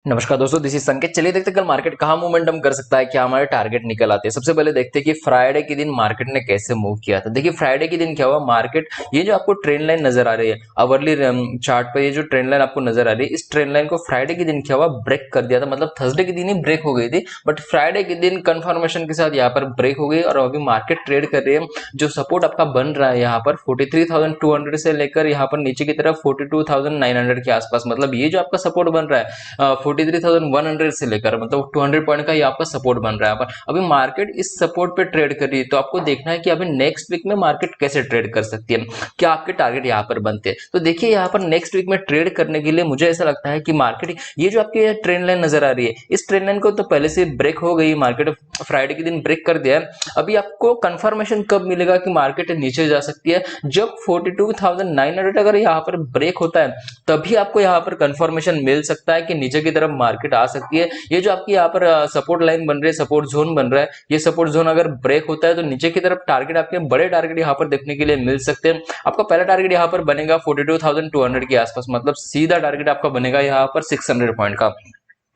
नमस्कार दोस्तों, this is संकेत। चलिए देखते हैं कल मार्केट कहाँ मोमेंटम कर सकता है, क्या हमारे टारगेट निकल आते हैं। सबसे पहले देखते हैं कि फ्राइडे के दिन मार्केट ने कैसे मूव किया था। देखिए फ्राइडे के दिन क्या हुआ, मार्केट ये जो आपको ट्रेंड लाइन नजर आ रही है आवरली चार्ट पर, ये जो ट्रेंड लाइन आपको नजर आ रही है, इस ट्रेंड लाइन को फ्राइडे के दिन क्या हुआ, ब्रेक कर दिया था। मतलब थर्सडे के दिन ही ब्रेक हो गई थी, बट फ्राइडे के दिन कंफर्मेशन के साथ यहाँ पर ब्रेक हो गई और अभी मार्केट ट्रेड कर रही है। जो सपोर्ट आपका बन रहा है यहाँ पर 43,200 से लेकर यहाँ पर नीचे की तरफ 42,900 के आसपास, मतलब ये जो आपका सपोर्ट बन रहा है 43,100 से लेकर मतलब 200 पॉइंट का ये आपका सपोर्ट बन रहा है। पर अभी मार्केट इस सपोर्ट पे ट्रेड कर रही है, तो आपको देखना है कि अभी नेक्स्ट वीक में मार्केट कैसे ट्रेड कर सकती है, क्या आपके टारगेट यहाँ पर बनते हैं। तो देखिए यहाँ पर नेक्स्ट वीक में ट्रेड करने के लिए मुझे ऐसा लगता है कि मार्केट ये जो आपकी ट्रेंड लाइन नजर आ रही है, इस ट्रेंड लाइन को तो पहले से ब्रेक हो गई, मार्केट फ्राइडे के दिन ब्रेक कर दिया है। अभी आपको कंफर्मेशन कब मिलेगा कि मार्केट नीचे जा सकती है, जब 42,900 अगर यहाँ पर ब्रेक होता है तभी आपको यहाँ पर कंफर्मेशन मिल सकता है कि नीचे की तरफ मार्केट आ सकती है। ये जो आपकी यहाँ पर सपोर्ट लाइन बन रही है, सपोर्ट जोन बन रहा है, ये सपोर्ट जोन अगर ब्रेक होता है तो नीचे की तरफ टारगेट आपके बड़े टारगेट यहाँ पर देखने के लिए मिल सकते हैं। आपका पहला टारगेट यहाँ पर बनेगा 42,200 के आसपास, मतलब सीधा टारगेट आपका बनेगा यहाँ पर 600 पॉइंट का।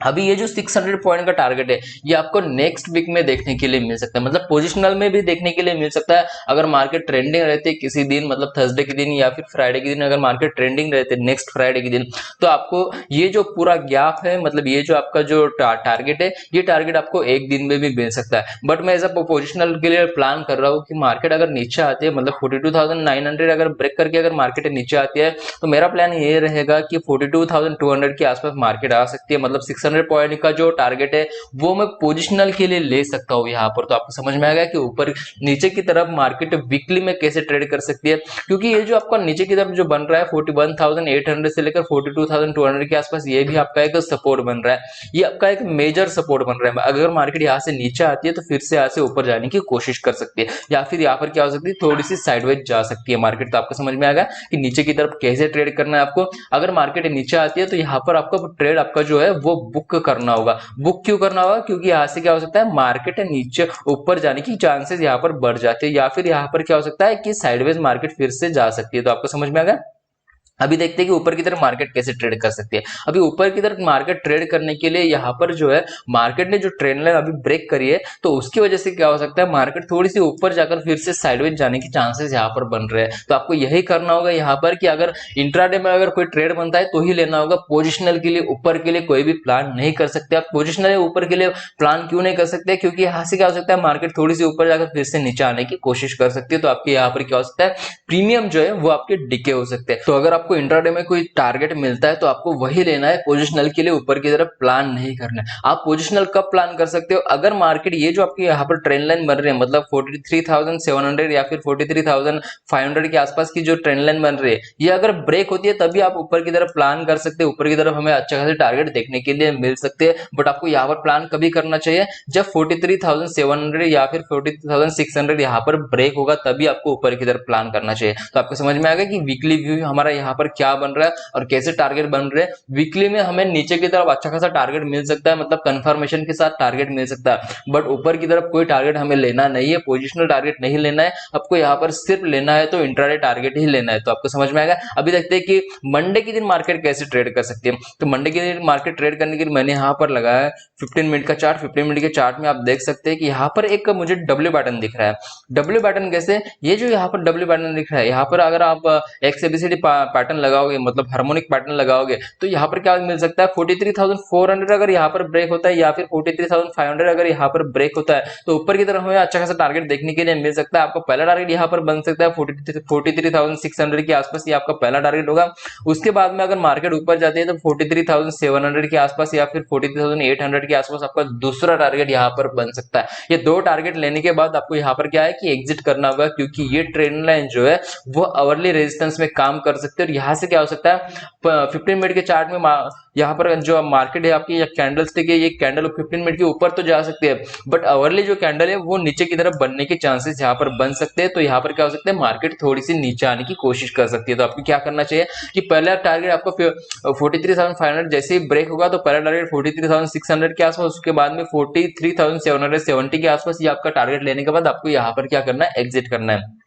अभी ये जो 600 पॉइंट का टारगेट है, ये आपको नेक्स्ट वीक में देखने के लिए मिल सकता है, मतलब पोजिशनल में भी देखने के लिए मिल सकता है। अगर मार्केट ट्रेंडिंग रहती है किसी दिन, मतलब थर्सडे के दिन या फिर फ्राइडे के दिन, अगर मार्केट ट्रेंडिंग रहते हैं नेक्स्ट फ्राइडे के दिन, तो आपको ये जो पूरा गैप है, मतलब ये जो आपका जो टारगेट है, ये टारगेट आपको एक दिन में भी मिल सकता है। बट मैं एज अ पोजिशनल के लिए प्लान कर रहा हूँ कि मार्केट अगर नीचे आती है, मतलब 42,900 अगर ब्रेक करके अगर मार्केट नीचे आती है, तो मेरा प्लान ये रहेगा कि 42,200 के आसपास मार्केट आ सकती है। मतलब 600 पॉइंट का जो टारगेट है वो मैं पोजिशनल के लिए ले सकता हूँ यहाँ पर। तो आपको समझ में आएगा कि ऊपर नीचे की तरफ मार्केट वीकली में कैसे ट्रेड कर सकती है, क्योंकि ये जो आपका नीचे की तरफ जो बन रहा है 41,800 से लेकर 42,200 के आसपास, ये भी आपका एक सपोर्ट बन रहा है, ये आपका एक मेजर सपोर्ट बन रहा है। अगर मार्केट यहाँ से नीचे आती है तो फिर से यहाँ से ऊपर जाने की कोशिश कर सकती है, या फिर यहाँ पर क्या हो सकती है, थोड़ी सी साइडवेज जा सकती है मार्केट। तो आपको समझ में आएगा कि नीचे की तरफ कैसे ट्रेड करना है आपको। अगर मार्केट नीचे आती है तो यहाँ पर आपका ट्रेड आपका जो है वो बुक करना होगा। बुक क्यों करना होगा, क्योंकि यहाँ से क्या हो सकता है, मार्केट नीचे ऊपर जाने की चांसेस यहाँ पर बढ़ जाते हैं, या फिर यहाँ पर क्या हो सकता है कि साइडवेज मार्केट फिर से जा सकती है। तो आपको समझ में आ गया। अभी देखते हैं कि ऊपर की तरफ मार्केट कैसे ट्रेड कर सकती है। अभी ऊपर की तरफ मार्केट ट्रेड करने के लिए यहाँ पर जो है मार्केट ने जो ट्रेंड लाइन अभी ब्रेक करी है, तो उसकी वजह से क्या हो सकता है, मार्केट थोड़ी सी ऊपर जाकर फिर से साइडवेज जाने की चांसेस यहाँ पर बन रहे हैं। तो आपको यही करना होगा यहाँ पर कि अगर इंट्राडे में अगर कोई ट्रेड बनता है तो ही लेना होगा। पोजिशनल के लिए ऊपर के लिए कोई भी प्लान नहीं कर सकते आप। पोजिशनल ऊपर के लिए प्लान क्यों नहीं कर सकते, क्योंकि यहाँ से क्या हो सकता है, मार्केट थोड़ी सी ऊपर जाकर फिर से नीचे आने की कोशिश कर सकती है। तो आपके यहाँ पर क्या हो सकता है, प्रीमियम जो है वो आपके डिके हो सकते हैं। तो अगर आपको इंट्राडे में कोई टारगेट मिलता है तो आपको वही लेना है, पोजिशनल के लिए ऊपर की तरफ प्लान नहीं करना है। आप पोजिशनल कब प्लान कर सकते हो, अगर मार्केट ये जो आपकी यहाँ पर ट्रेंड लाइन बन रही है, मतलब 43,700 या फिर 43,500 के आसपास की जो ट्रेंड लाइन बन रही है, ये अगर ब्रेक होती है तभी आप ऊपर की तरफ प्लान कर सकते हैं। ऊपर की तरफ हमें अच्छा खासा टारगेट देखने के लिए मिल सकते हैं, बट आपको यहाँ पर प्लान कभी करना चाहिए जब 43,700 या फिर 43,600 यहाँ पर ब्रेक होगा, तभी आपको ऊपर की तरफ प्लान करना चाहिए। तो आपको समझ में आ गया कि वीकली व्यू हमारा यहाँ पर क्या बन रहा है और कैसे टारगेट बन रहे हैं। वीकली में हमें नीचे की तरफ अच्छा खासा टारगेट मिल सकता है, मतलब कंफर्मेशन के साथ टारगेट मिल सकता है, बट ऊपर की तरफ कोई टारगेट हमें लेना नहीं है, पोजिशनल टारगेट नहीं लेना है आपको। यहाँ पर सिर्फ लेना है तो इंट्राडे टारगेट ही लेना है। तो आपको समझ में आएगा। अभी देखते हैं कि मंडे के दिन मार्केट कैसे ट्रेड कर सकती है। तो मंडे के दिन मार्केट ट्रेड करने के लिए मैंने यहाँ पर लगाया है 15 मिनट का चार्ट। 15 मिनट के चार्ट में आप देख सकते हैं कि यहाँ पर एक मुझे डब्ल्यू पैटर्न दिख रहा है। डब्ल्यू पैटर्न कैसे, ये जो यहाँ पर डब्ल्यू पैटर्न दिख रहा है, यहाँ पर अगर आप XABCD पैटर्न लगाओगे, मतलब हार्मोनिक पैटर्न लगाओगे, तो यहाँ पर क्या मिल सकता है, 43,400 अगर यहाँ पर ब्रेक होता है या फिर 43,500 अगर यहाँ पर ब्रेक होता है, तो ऊपर की तरफ हमें अच्छा खासा टारगेट देखने के लिए मिल सकता है। आपको पहला टारगेट यहाँ पर बन सकता है 43,600 के आसपास, ये आपका पहला टारगेट होगा। उसके बाद में अगर मार्केट ऊपर जाती है तो 43,700 के आसपास या फिर 43,800 के आसपास आपका दूसरा टारगेट यहाँ पर बन सकता है। ये दो टारगेट लेने के बाद आपको यहाँ पर क्या है कि एग्जिट करना होगा, क्योंकि ये ट्रेंड लाइन जो है वो आवरली रेजिस्टेंस में काम कर सकते हैं। और यहाँ से क्या हो सकता है, 15 मिनट के चार्ट में यहाँ पर जो मार्केट है आपकी या कैंडल स्टिक है, ये कैंडल 15 मिनट के ऊपर तो जा सकती है, बट आवरली जो कैंडल है वो नीचे की तरफ बनने के चांसेस यहाँ पर बन सकते हैं। तो यहाँ पर क्या हो सकता है, मार्केट थोड़ी सी नीचे आने की कोशिश कर सकती है। तो आपको क्या करना चाहिए कि पहला टारगेट आपको 43,500 जैसे ही ब्रेक होगा तो पहला टारगेट 43,600 के आसपास, उसके बाद में 43,770 के आसपास, ये आपका टारगेट लेने के बाद आपको यहाँ पर क्या करना है, एग्जिट करना है।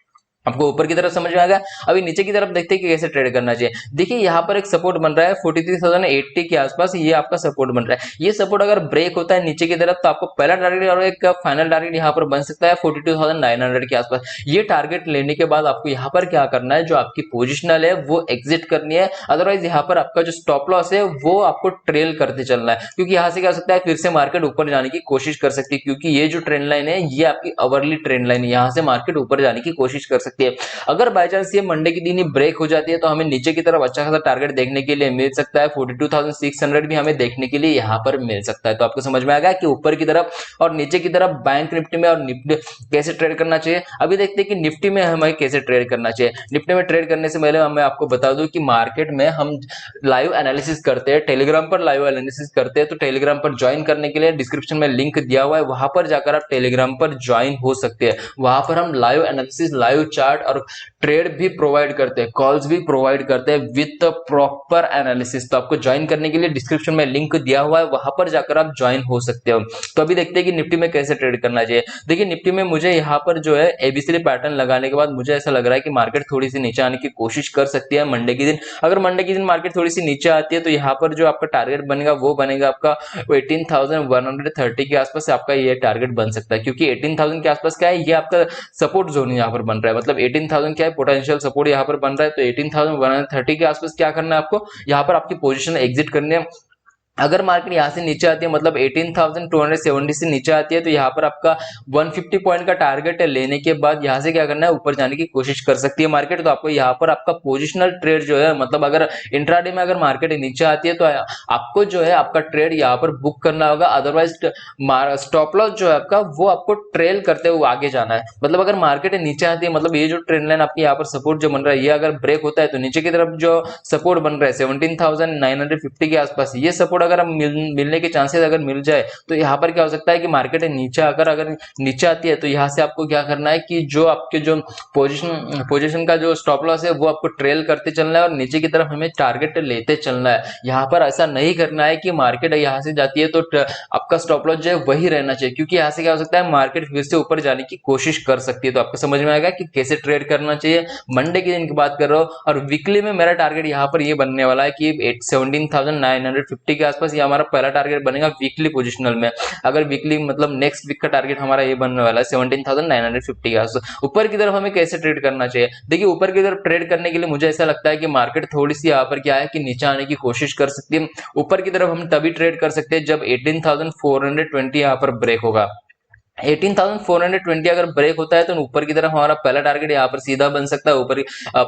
आपको ऊपर की तरफ समझ में आ गया। अभी नीचे की तरफ देखते हैं कि कैसे ट्रेड करना चाहिए। देखिए यहाँ पर एक सपोर्ट बन रहा है 43,080 के आसपास, ये आपका सपोर्ट बन रहा है। ये सपोर्ट अगर ब्रेक होता है नीचे की तरफ तो आपको पहला टारगेट और एक फाइनल टारगेट यहाँ पर बन सकता है 42,900 के आसपास। ये टारगेट लेने के बाद आपको यहाँ पर क्या करना है, जो आपकी पोजिशनल है वो एग्जिट करनी है, अदरवाइज यहाँ पर आपका जो स्टॉप लॉस है वो आपको ट्रेल करते चलना है, क्योंकि यहाँ से क्या हो सकता है फिर से मार्केट ऊपर जाने की कोशिश कर सकती है, क्योंकि ये जो ट्रेंड लाइन है ये आपकी अवरली ट्रेंड लाइन है, यहाँ से मार्केट ऊपर जाने की कोशिश कर सकती है। अगर बाय चांस ये मंडे के दिन ही ब्रेक हो जाती है तो हमें नीचे की तरफ अच्छा खासा टारगेट देखने के लिए मिल सकता है, 42,600 भी हमें देखने के लिए यहाँ पर मिल सकता है। तो आपको समझ में आ गया कि ऊपर की तरफ और नीचे की तरफ बैंक निफ्टी में और निफ्टी कैसे ट्रेड करना चाहिए। अभी देखते हैं कि निफ्टी में हमें कैसे ट्रेड करना चाहिए। निफ्टी में ट्रेड करने से पहले मैं आपको बता दूं कि मार्केट में हम लाइव एनालिसिस करते हैं, टेलीग्राम पर लाइव एनालिसिस करते हैं, तो टेलीग्राम पर ज्वाइन करने के लिए डिस्क्रिप्शन में लिंक दिया हुआ है, वहां पर जाकर आप टेलीग्राम पर ज्वाइन हो सकते हैं। वहां पर हम लाइव एनालिसिस, लाइव चार्ट और ट्रेड भी प्रोवाइड करते हैं, कॉल्स भी प्रोवाइड करते हैं विद प्रॉपर एनालिसिस। तो आपको ज्वाइन करने के लिए डिस्क्रिप्शन में लिंक दिया हुआ है, वहां पर जाकर आप ज्वाइन हो सकते हो। तो अभी देखते हैं कि निफ्टी में कैसे ट्रेड करना चाहिए। देखिए निफ्टी में मुझे यहाँ पर जो है एबीसीडी पैटर्न लगाने के बाद मुझे ऐसा लग रहा है कि मार्केट थोड़ी सी नीचे आने की कोशिश कर सकती है मंडे के दिन। अगर मंडे के दिन मार्केट थोड़ी सी नीचे आती है तो यहाँ पर जो आपका टारगेट बनेगा वो बनेगा आपका 18,130 के आसपास आपका ये टारगेट बन सकता है, क्योंकि 18,000 के आसपास क्या है, ये आपका सपोर्ट जोन यहाँ पर बन रहा है। मतलब 18,000 क्या है, पोटेंशियल सपोर्ट यहाँ पर बन रहा है। तो 18,130 के आसपास क्या करना है आपको, यहाँ पर आपकी पोजीशन एग्जिट करनी है। अगर मार्केट यहाँ से नीचे आती है, मतलब 18,270 से नीचे आती है, तो यहाँ पर आपका 150 पॉइंट का टारगेट है, लेने के बाद यहाँ से क्या करना है, ऊपर जाने की कोशिश कर सकती है मार्केट। तो आपको यहाँ पर आपका पोजिशनल ट्रेड जो है, मतलब अगर इंट्राडे में अगर मार्केट नीचे आती है तो आपको जो है आपका ट्रेड यहाँ पर बुक करना होगा, अदरवाइज स्टॉप लॉस जो है आपका वो आपको ट्रेल करते हुए आगे जाना है। मतलब अगर मार्केट नीचे आती है, मतलब ये जो ट्रेंड लाइन आपकी यहाँ पर सपोर्ट जो बन रहा है, ये अगर ब्रेक होता है तो नीचे की तरफ जो सपोर्ट बन रहा है 17,950 के आसपास, ये सपोर्ट अगर हम मिलने के चांसेस अगर मिल जाए तो यहाँ पर क्या हो सकता है कि मार्केट नीचे आकर अगर नीचे आती है तो यहाँ से आपको क्या करना है कि जो आपके जो पोजीशन का जो स्टॉप लॉस है वो आपको ट्रेल करते चलना है और नीचे की तरफ हमें टारगेट लेते चलना है। यहाँ पर ऐसा नहीं करना है कि मार्केट यहाँ से जाती है तो आपका स्टॉप लॉस जो है वही रहना चाहिए, क्योंकि यहाँ से क्या हो सकता है मार्केट फिर से ऊपर जाने की कोशिश कर सकती है। तो आपको समझ में आएगा कि कैसे ट्रेड करना चाहिए। मंडे के दिन की बात कर रहा हूँ और वीकली में मेरा टारगेट यहाँ पर ये बनने वाला है कि 17,950 के आसपास ये हमारा पहला टारगेट बनेगा वीकली पोजिशनल में। अगर वीकली मतलब नेक्स्ट वीक का टारगेट हमारा ये बनने वाला है 17,950 के आसपास। ऊपर की तरफ हमें कैसे ट्रेड करना चाहिए, देखिए ऊपर की तरफ ट्रेड करने के लिए मुझे ऐसा लगता है कि मार्केट थोड़ी सी यहाँ पर क्या है कि नीचे आने की कोशिश कर सकती है। ऊपर की तरफ हम तभी ट्रेड कर सकते हैं जब 18,420 यहाँ पर ब्रेक होगा। 18,420 अगर ब्रेक होता है तो ऊपर की तरफ हमारा पहला टारगेट यहाँ पर सीधा बन सकता है। ऊपर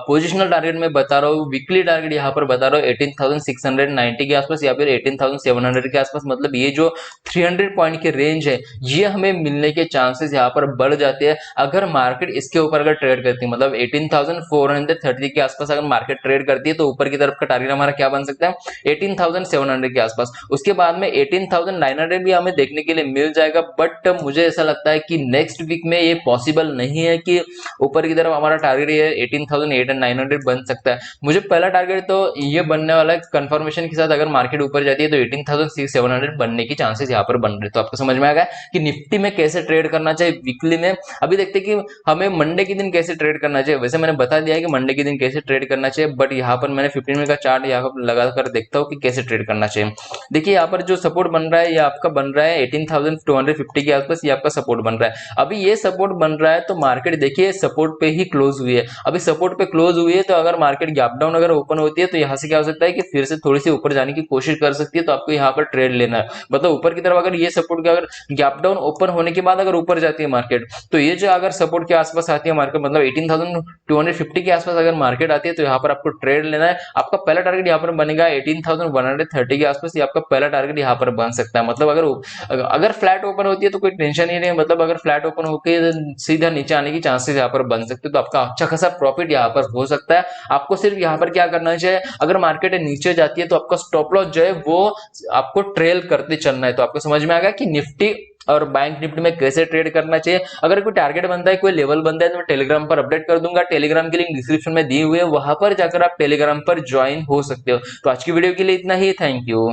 पोजिशनल टारगेट में बता रहा हूँ, वीकली टारगेट यहाँ पर बता रहा हूँ 18,690 के आसपास या फिर 18,700 के आसपास। मतलब ये जो 300 पॉइंट की रेंज है ये हमें मिलने के चांसेस यहाँ पर बढ़ जाते हैं अगर मार्केट इसके ऊपर अगर ट्रेड करती है। मतलब 18,430 के आसपास अगर मार्केट ट्रेड करती है तो ऊपर की तरफ का टारगेट हमारा क्या बन सकता है 18,700 के आसपास। उसके बाद में 18,900 भी हमें देखने के लिए मिल जाएगा, बट मुझे ऐसा लगता है कि नेक्स्ट वीक में ये पॉसिबल नहीं है कि ऊपर की तरफ हमारा टारगेट ये 18,800 बन सकता है। मुझे पहला टारगेट तो ये बनने वाला है कंफर्मेशन के साथ, अगर मार्केट ऊपर जाती है तो 18,700 बनने की चांसेस यहाँ पर बन रहे। तो आपको समझ में आ गया कि निफ्टी में कैसे ट्रेड करना चाहिए वीकली में। अभी देखते हैं कि हमें मंडे के दिन कैसे ट्रेड करना चाहिए। वैसे मैंने बता दिया है कि मंडे के दिन कैसे ट्रेड करना चाहिए, बट यहाँ पर मैंने 15 मिनट का चार्ट यहाँ पर लगाकर देखता हूँ कि कैसे ट्रेड करना चाहिए। देखिए यहाँ पर जो सपोर्ट बन रहा है ये आपका बन रहा है 18,250 के आसपास, ये आपका सपोर्ट बन रहा है। अभी ये सपोर्ट बन रहा है तो मार्केट देखिए सपोर्ट पे ही क्लोज हुई है। अभी सपोर्ट पे क्लोज हुई है तो अगर मार्केट गैप डाउन अगर ओपन होती है तो यहाँ से क्या हो सकता है कि फिर से थोड़ी सी ऊपर जाने की कोशिश कर सकती है। तो आपको यहाँ पर ट्रेड लेना है। मतलब ऊपर की तरफ अगर ये सपोर्ट का अगर गैप डाउन ओपन होने के बाद अगर ऊपर जाती है मार्केट तो ये जो अगर सपोर्ट के आसपास आती है मार्केट, मतलब 18,250 के आसपास अगर मार्केट आती है तो यहाँ पर आपको ट्रेड लेना है। आपका पहला टारगेट यहाँ पर बनेगा 18,130 के आसपास, ये आपका पहला टारगेट यहाँ पर बन सकता है। मतलब अगर फ्लैट ओपन होती है तो कोई टेंशन ही नहीं, मतलब अगर फ्लैट ओपन होकर सीधा नीचे आने की चांसेस यहाँ पर बन सकते हैं। तो आपका अच्छा खासा प्रॉफिट यहाँ पर हो सकता है। आपको सिर्फ यहाँ पर क्या करना चाहिए, अगर मार्केट नीचे जाती है तो आपका स्टॉप लॉस जो है वो आपको ट्रेल करते चलना है। तो आपको समझ में आ गया कि निफ्टी और बैंक निफ्टी में कैसे ट्रेड करना चाहिए। अगर कोई टारगेट बनता है, कोई लेवल बनता है तो मैं टेलीग्राम पर अपडेट कर दूंगा। टेलीग्राम की लिंक डिस्क्रिप्शन में दी हुई है, वहां पर जाकर आप टेलीग्राम पर ज्वाइन हो सकते हो। तो आज की वीडियो के लिए इतना ही, थैंक यू।